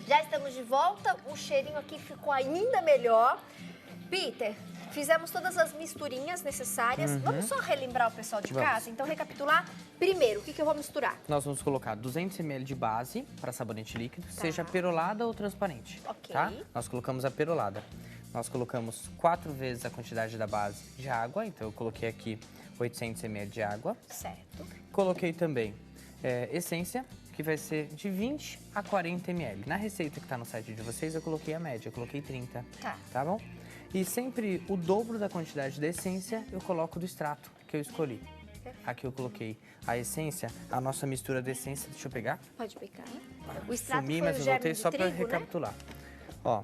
Já estamos de volta, o cheirinho aqui ficou ainda melhor. Peter, fizemos todas as misturinhas necessárias. Vamos só relembrar o pessoal de casa? Então, recapitular. Primeiro, o que eu vou misturar? Nós vamos colocar 200 ml de base para sabonete líquido, seja perolada ou transparente. Ok. Tá? Nós colocamos a perolada. Nós colocamos 4 vezes a quantidade da base de água, então eu coloquei aqui 800 ml de água. Certo. Coloquei também essência, que vai ser de 20 a 40 ml. Na receita que está no site de vocês, eu coloquei a média, eu coloquei 30. Tá bom? E sempre o dobro da quantidade da essência eu coloco do extrato que eu escolhi. Aqui eu coloquei a essência, a nossa mistura de essência, deixa eu pegar. Pode pegar. O extrato Sumi, foi mas o eu germe voltei de só para trigo, recapitular. Ó,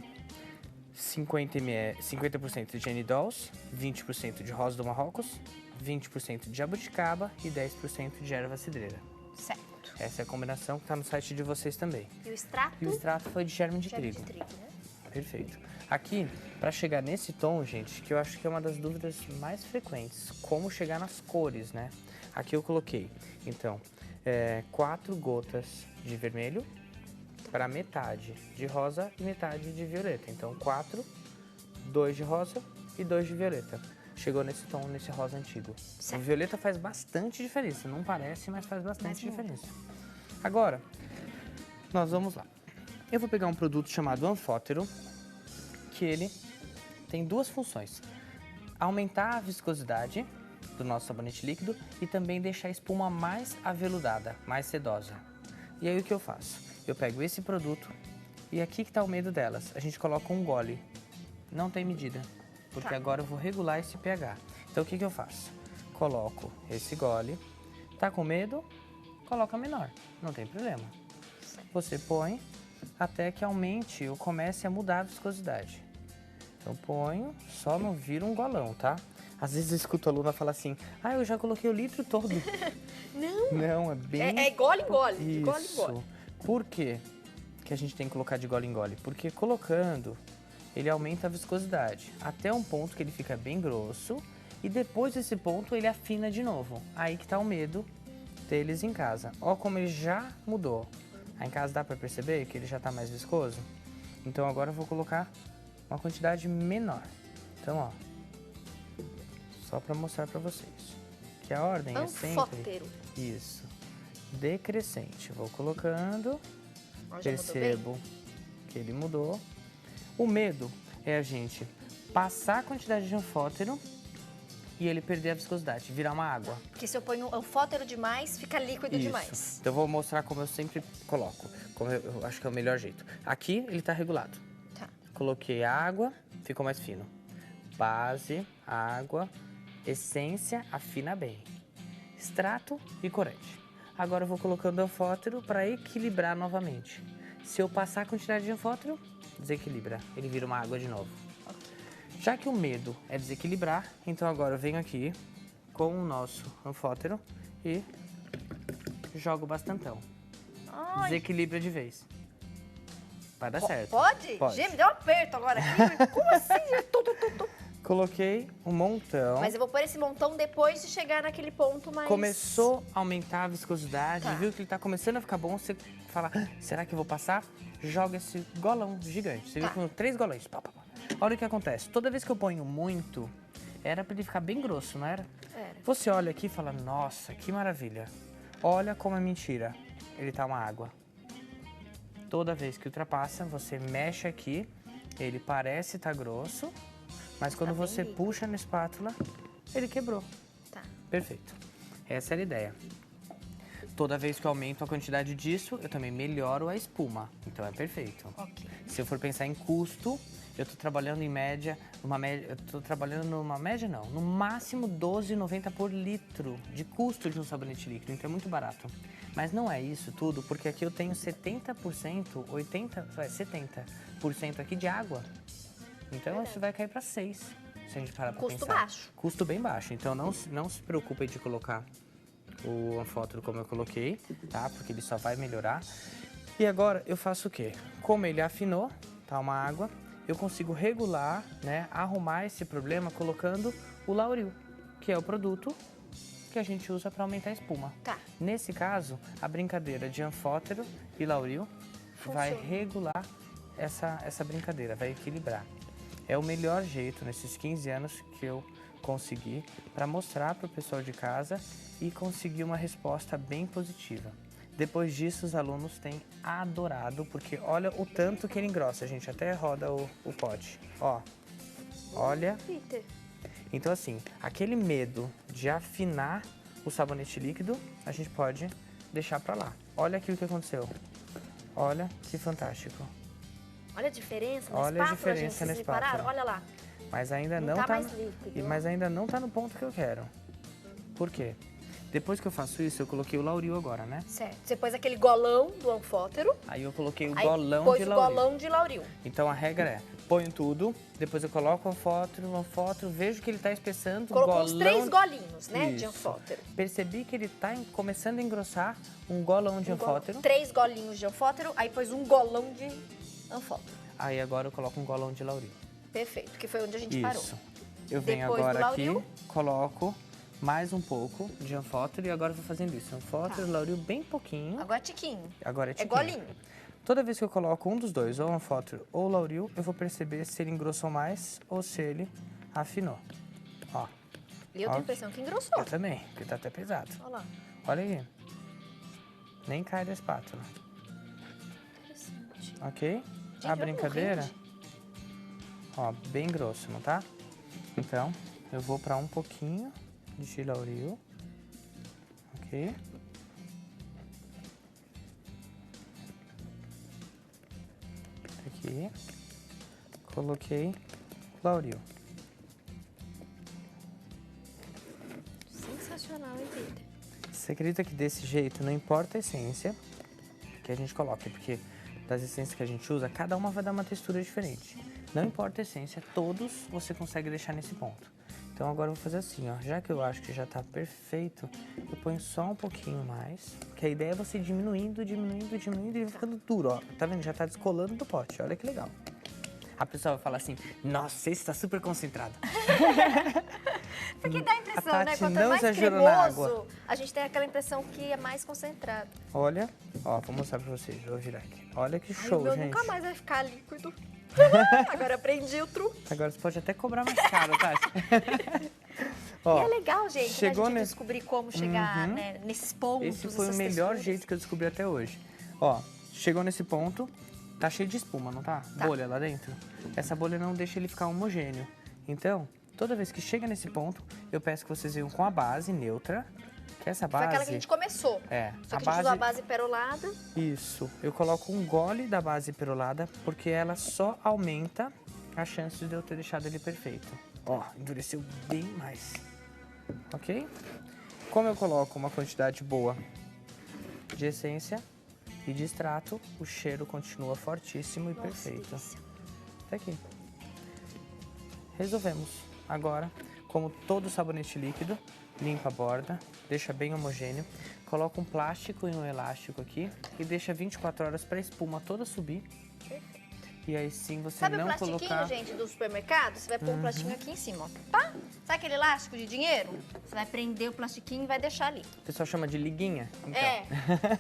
50% de genidols, 20% de rosa do Marrocos, 20% de jabuticaba e 10% de erva cidreira. Certo. Essa é a combinação que está no site de vocês também. E o extrato? E o extrato foi de germe de trigo. Germe de trigo, né? Perfeito. Aqui, para chegar nesse tom, gente, que eu acho que é uma das dúvidas mais frequentes, como chegar nas cores, né? Aqui eu coloquei, então, 4 gotas de vermelho para metade de rosa e metade de violeta. Então, 4, 2 de rosa e 2 de violeta. Chegou nesse tom, nesse rosa antigo. Certo. O violeta faz bastante diferença, não parece, mas faz bastante diferença. Agora, nós vamos lá. Eu vou pegar um produto chamado Anfótero, que ele tem 2 funções. Aumentar a viscosidade do nosso sabonete líquido e também deixar a espuma mais aveludada, mais sedosa. E aí o que eu faço? Eu pego esse produto e aqui que está o medo delas. A gente coloca um gole. Não tem medida, porque agora eu vou regular esse pH. Então o que eu faço? Coloco esse gole. Tá com medo? Coloca menor, não tem problema. Você põe até que aumente ou comece a mudar a viscosidade. Então ponho, só não vira um golão, tá? Às vezes eu escuto a aluna falar assim, eu já coloquei o litro todo. Não. Não, é bem... É gole em gole, de Isso. gole em gole. Por quê que a gente tem que colocar de gole em gole? Porque colocando, ele aumenta a viscosidade, até um ponto que ele fica bem grosso, e depois desse ponto ele afina de novo. Aí que tá o medo deles em casa. Ó como ele já mudou. Aí em casa dá pra perceber que ele já tá mais viscoso? Então agora eu vou colocar uma quantidade menor. Então, ó, só pra mostrar pra vocês. Que a ordem é sempre... Anfótero. Isso. Decrescente. Vou colocando, percebo que ele mudou. O medo é a gente passar a quantidade de anfótero e ele perder a viscosidade, virar uma água. Porque se eu ponho anfótero demais, fica líquido demais. Então eu vou mostrar como eu sempre coloco, como eu acho que é o melhor jeito. Aqui ele tá regulado. Tá. Coloquei água, ficou mais fino. Base, água, essência, afina bem. Extrato e corante. Agora eu vou colocando anfótero para equilibrar novamente. Se eu passar a quantidade de anfótero, desequilibra, ele vira uma água de novo. Já que o medo é desequilibrar, então agora eu venho aqui com o nosso anfótero e jogo bastantão. Desequilibra de vez. Vai dar certo. Pode? Pode. Gente, me deu um aperto agora aqui. Como assim? Coloquei um montão. Mas eu vou pôr esse montão depois de chegar naquele ponto mais... Começou a aumentar a viscosidade, Tá. viu que ele tá começando a ficar bom, você fala, será que eu vou passar? Joga esse golão gigante. Você viu com 3 golões. Pá, pá, pá. Olha o que acontece. Toda vez que eu ponho muito, era pra ele ficar bem grosso, não era? Era. Você olha aqui e fala, nossa, que maravilha. Olha como é mentira. Ele tá uma água. Toda vez que ultrapassa, você mexe aqui, ele parece estar grosso, mas quando você puxa na espátula, ele quebrou. Tá. Perfeito. Essa era a ideia. Toda vez que eu aumento a quantidade disso, eu também melhoro a espuma. Então é perfeito. Ok. Se eu for pensar em custo, eu tô trabalhando em média, no máximo R$12,90 por litro de custo de um sabonete líquido. Então é muito barato. Mas não é isso tudo, porque aqui eu tenho 70% aqui de água. Então isso vai cair para 6, se a gente parar para pensar. Custo baixo. Custo bem baixo. Então não se preocupe de colocar o anfótero como eu coloquei, tá? Porque ele só vai melhorar. E agora eu faço o quê? Como ele afinou, tá uma água, eu consigo regular, né, arrumar esse problema colocando o Lauril, que é o produto que a gente usa para aumentar a espuma. Tá. Nesse caso, a brincadeira de anfótero e Lauril vai regular essa brincadeira, vai equilibrar. É o melhor jeito nesses 15 anos que eu consegui para mostrar para o pessoal de casa e conseguir uma resposta bem positiva. Depois disso, os alunos têm adorado, porque olha o tanto que ele engrossa. A gente até roda o pote. Ó, olha. Peter. Então, assim, aquele medo de afinar o sabonete líquido, a gente pode deixar para lá. Olha aqui o que aconteceu. Olha que fantástico. Olha a diferença na Olha a espátula, diferença gente. Vocês na repararam? espátula. Olha lá. Mas ainda Não não tá tá mais líquido. mas ainda não tá no ponto que eu quero. Por quê? Depois que eu faço isso, eu coloquei o Lauril agora, né? Certo. Você pôs aquele golão do anfótero. Aí eu coloquei o Aí golão pôs de o Lauril. golão de Lauril. Então a regra é, ponho tudo, depois eu coloco o anfótero, vejo que ele tá espessando, Colocou golão... uns 3 golinhos, né, de Isso. anfótero. Percebi que ele tá começando a engrossar, um golão de anfótero. 3 golinhos de anfótero, aí pôs um golão de anfótero. Aí agora eu coloco um golão de Lauril. Perfeito, que foi onde a gente parou. Isso. Eu venho Depois do agora aqui, Lauril. coloco mais um pouco de anfótero e agora eu vou fazendo isso. Anfótero, Tá. Lauril bem pouquinho. Agora tiquinho. Agora é É tiquinho. golinho. Toda vez que eu coloco um dos dois, ou anfótero ou Lauril, eu vou perceber se ele engrossou mais ou se ele afinou. Ó, E eu Ó. tenho a impressão que engrossou. eu também, porque tá até pesado. Olha lá. Olha aí. Nem cai da espátula. Interessante. Ok? Gente, A olha, brincadeira, não rende. ó, bem grosso, não tá? Então, eu vou pra um pouquinho de Lauril. Ok? Aqui. Coloquei Lauril. Sensacional, hein, Peter? Você acredita que desse jeito, não importa a essência que a gente coloca, porque das essências que a gente usa, cada uma vai dar uma textura diferente. Não importa a essência, todos você consegue deixar nesse ponto. Então agora eu vou fazer assim, ó. Já que eu acho que já tá perfeito, eu ponho só um pouquinho mais. Que a ideia é você diminuindo e ficando duro, ó. Tá vendo? Já tá descolando do pote, olha que legal. A pessoa vai falar assim, nossa, esse tá super concentrado. Porque dá a impressão, A né? Tati Quanto não mais exagerou na água. cremoso, a gente tem aquela impressão que é mais concentrado. Olha, ó, vou mostrar pra vocês, vou virar aqui. Olha que Ai, show, o meu gente. nunca mais vai ficar líquido. Agora aprendi o truque. Agora você pode até cobrar mais caro, Tati. Ó, E é legal, gente, chegou né, a gente nesse- descobrir como chegar né, nesses pontos. Esse foi o essas melhor texturas. jeito que eu descobri até hoje. Ó, chegou nesse ponto, tá cheio de espuma, não tá? Tá. Bolha lá dentro. Essa bolha não deixa ele ficar homogêneo. Então, toda vez que chega nesse ponto, eu peço que vocês venham com a base neutra, que essa Foi base... aquela que a gente começou. É, Só que a gente usou a base perolada. Isso, eu coloco um gole da base perolada, porque ela só aumenta a chance de eu ter deixado ele perfeito. Ó, endureceu bem mais. Ok? Como eu coloco uma quantidade boa de essência e de extrato, o cheiro continua fortíssimo e Nossa, perfeito. delícia. Tá aqui. Resolvemos. Agora, como todo sabonete líquido, limpa a borda, deixa bem homogêneo, coloca um plástico e um elástico aqui e deixa 24 horas para a espuma toda subir. Perfeito. E aí sim você Sabe o não plastiquinho, colocar... gente, do supermercado? Você vai pôr um plastiquinho aqui em cima, ó. Pá! Sabe aquele elástico de dinheiro? Você vai prender o plastiquinho e vai deixar ali. O pessoal chama de liguinha. Então, É.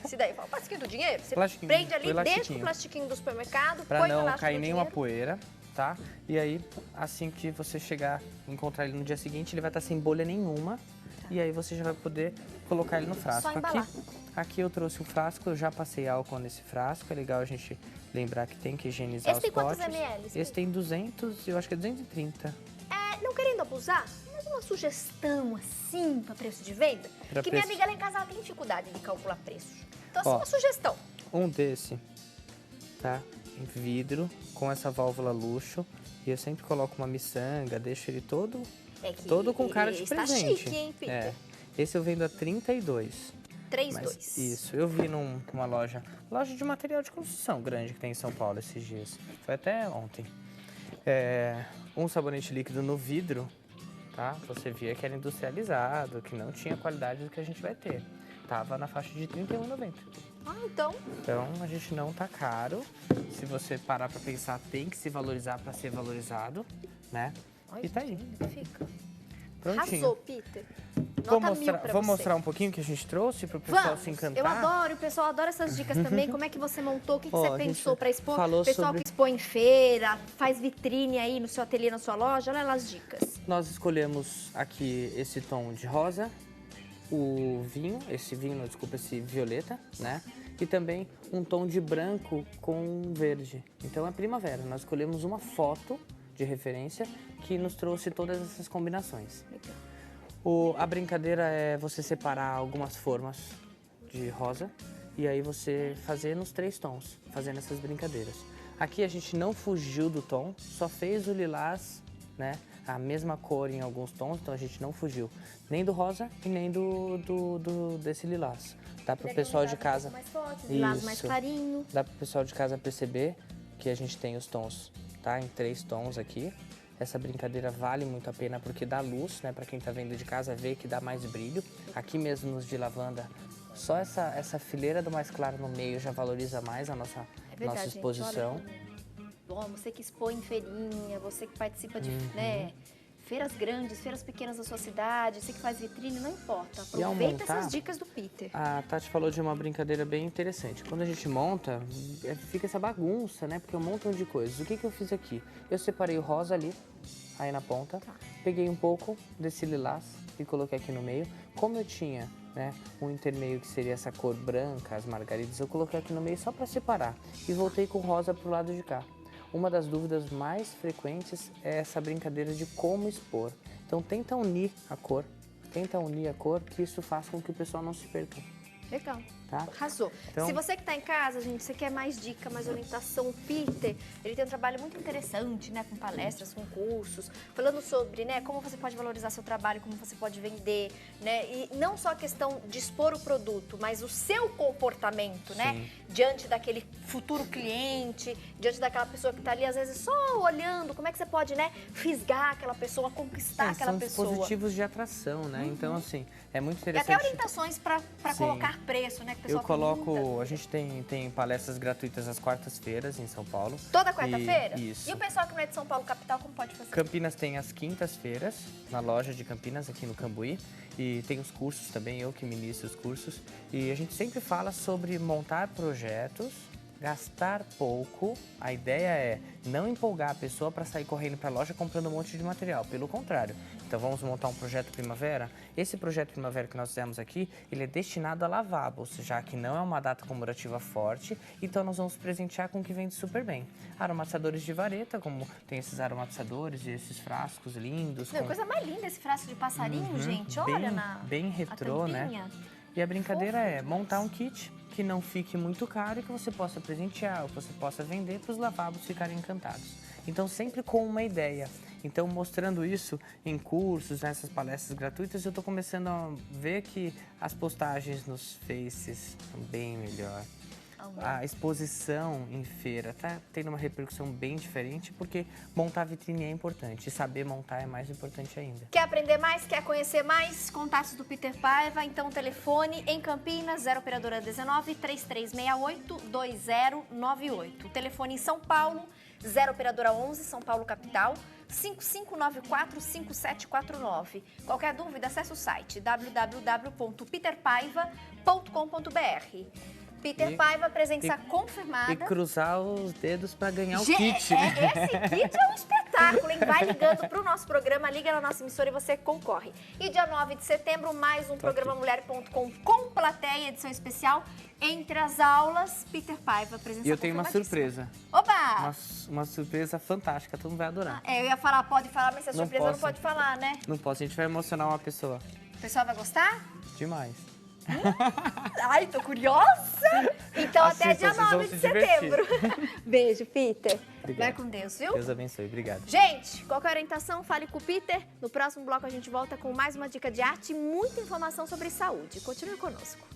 Esse daí, fala, o plastiquinho do dinheiro. Você Plastiquinho, prende o ali, deixa o elastiquinho. plastiquinho do supermercado, Pra põe o não elástico cair do nenhuma dinheiro. poeira, tá? E aí, assim que você chegar, encontrar ele no dia seguinte, ele vai estar sem bolha nenhuma. E aí você já vai poder colocar ele no frasco. Só embalar. Aqui eu trouxe o frasco, eu já passei álcool nesse frasco. É legal a gente lembrar que tem que higienizar Esse os tem quantos potes. ml? Esse tem 200, eu acho que é 230. É, não querendo abusar, mas uma sugestão assim para preço de venda, Pra que minha preço. amiga lá em casa ela tem dificuldade de calcular preços. Então, assim, Ó. uma sugestão. Um desse, tá? Em vidro, com essa válvula luxo. E eu sempre coloco uma miçanga, deixo ele todo É que com cara de está presente. chique, hein, Peter? É. Esse eu vendo a 32. 3,2. Isso, eu vi numa loja de material de construção grande que tem em São Paulo esses dias. Foi até ontem. Um sabonete líquido no vidro, tá? Você via que era industrializado, que não tinha a qualidade do que a gente vai ter. Tava na faixa de R$ 31,90. Ah, então, Então, a gente não tá caro. Se você parar pra pensar, tem que se valorizar pra ser valorizado, né? olha E tá que aí, lindo que fica. prontinho. Arrasou, Peter. Nota 1000 pra Vou você. mostrar um pouquinho que a gente trouxe para o pessoal se encantar. Eu adoro, o pessoal adora essas dicas também. Como é que você montou? O que você pensou para expor? Falou O pessoal sobre... que expõe em feira, faz vitrine aí no seu ateliê, na sua loja, olha lá as dicas. Nós escolhemos aqui esse tom de rosa, o vinho, esse violeta, né? E também um tom de branco com verde. Então é primavera. Nós escolhemos uma foto de referência que nos trouxe todas essas combinações. Legal. A brincadeira é você separar algumas formas de rosa e aí você fazer nos 3 tons, fazendo essas brincadeiras. Aqui a gente não fugiu do tom, só fez o lilás, né? A mesma cor em alguns tons, então a gente não fugiu nem do rosa e nem desse lilás. Dá para o pessoal de casa... mais forte, lilás mais clarinho. Dá para o pessoal de casa perceber que a gente tem os tons, tá? Em 3 tons aqui. Essa brincadeira vale muito a pena porque dá luz, né? Para quem tá vendo de casa ver que dá mais brilho. Aqui mesmo nos de lavanda, só essa fileira do mais claro no meio já valoriza mais a nossa exposição. Gente, olha, você que expõe em feirinha, você que participa de né, feiras grandes, feiras pequenas da sua cidade, você que faz vitrine, não importa. Aproveita essas dicas do Peter. A Tati falou de uma brincadeira bem interessante. Quando a gente monta, fica essa bagunça, né? Porque é um montão de coisas. O que eu fiz aqui? Eu separei o rosa ali, aí na ponta. Tá. Peguei um pouco desse lilás e coloquei aqui no meio. Como eu tinha, né, um intermeio que seria essa cor branca, as margaridas, eu coloquei aqui no meio só para separar. E voltei com o rosa pro lado de cá. Uma das dúvidas mais frequentes é essa brincadeira de como expor. Então tenta unir a cor, que isso faz com que o pessoal não se perca. Legal. Tá? Arrasou. Então, se você que está em casa, gente, você quer mais dica, mais orientação, o Peter, ele tem um trabalho muito interessante, né, com palestras, com cursos, falando sobre, né, como você pode valorizar seu trabalho, como você pode vender, né, e não só a questão de expor o produto, mas o seu comportamento, né, diante daquele futuro cliente, diante daquela pessoa que está ali, às vezes, só olhando, como é que você pode, né, fisgar aquela pessoa, conquistar aquela pessoa. São dispositivos de atração, né, então, assim, é muito interessante. E até orientações para colocar preço, né, eu coloco, a gente tem palestras gratuitas às quartas-feiras em São Paulo. Toda quarta-feira? Isso. E o pessoal que não é de São Paulo capital, como pode fazer? Campinas tem às quintas-feiras, na loja de Campinas, aqui no Cambuí. E tem os cursos também, eu que ministro os cursos. E a gente sempre fala sobre montar projetos, gastar pouco. A ideia é não empolgar a pessoa para sair correndo para a loja comprando um monte de material. Pelo contrário. Então vamos montar um projeto primavera. Esse projeto primavera que nós fizemos aqui, ele é destinado a lavabos, já que não é uma data comemorativa forte. Então nós vamos presentear com o que vende super bem. Aromatizadores de vareta, como tem esses aromatizadores e esses frascos lindos. Não, coisa mais linda esse frasco de passarinho, gente. Olha bem retrô, né? E a brincadeira é montar um kit que não fique muito caro e que você possa presentear, ou que você possa vender para os lavabos ficarem encantados. Então, sempre com uma ideia. Então, mostrando isso em cursos, nessas palestras gratuitas, eu estou começando a ver que as postagens nos Faces são bem melhor. A exposição em feira está tendo uma repercussão bem diferente, porque montar vitrine é importante e saber montar é mais importante ainda. Quer aprender mais? Quer conhecer mais? Contatos do Peter Paiva, então telefone em Campinas, 0 operadora 19 3368 2098. Telefone em São Paulo, 0 operadora 11, São Paulo capital, 5594-5749. Qualquer dúvida, acesse o site www.peterpaiva.com.br. Peter Paiva, presença confirmada. E cruzar os dedos para ganhar o kit, né? Esse kit é um espetáculo, hein? Vai ligando para o nosso programa, liga na nossa emissora e você concorre. E dia 9 de setembro, mais um programa Mulher.com com plateia, edição especial. Entre as aulas, Peter Paiva, presença confirmadíssima. E eu tenho uma surpresa. Opa! Uma surpresa fantástica, todo mundo vai adorar. Eu ia falar, pode falar, mas se é surpresa não pode falar, né? Não posso, a gente vai emocionar uma pessoa. O pessoal vai gostar? Demais. Ai, tô curiosa! Então até dia 9 de setembro. Beijo, Peter. Obrigado. Vai com Deus, viu? Deus abençoe, obrigado. Gente, qualquer orientação, fale com o Peter. No próximo bloco a gente volta com mais uma dica de arte e muita informação sobre saúde. Continue conosco.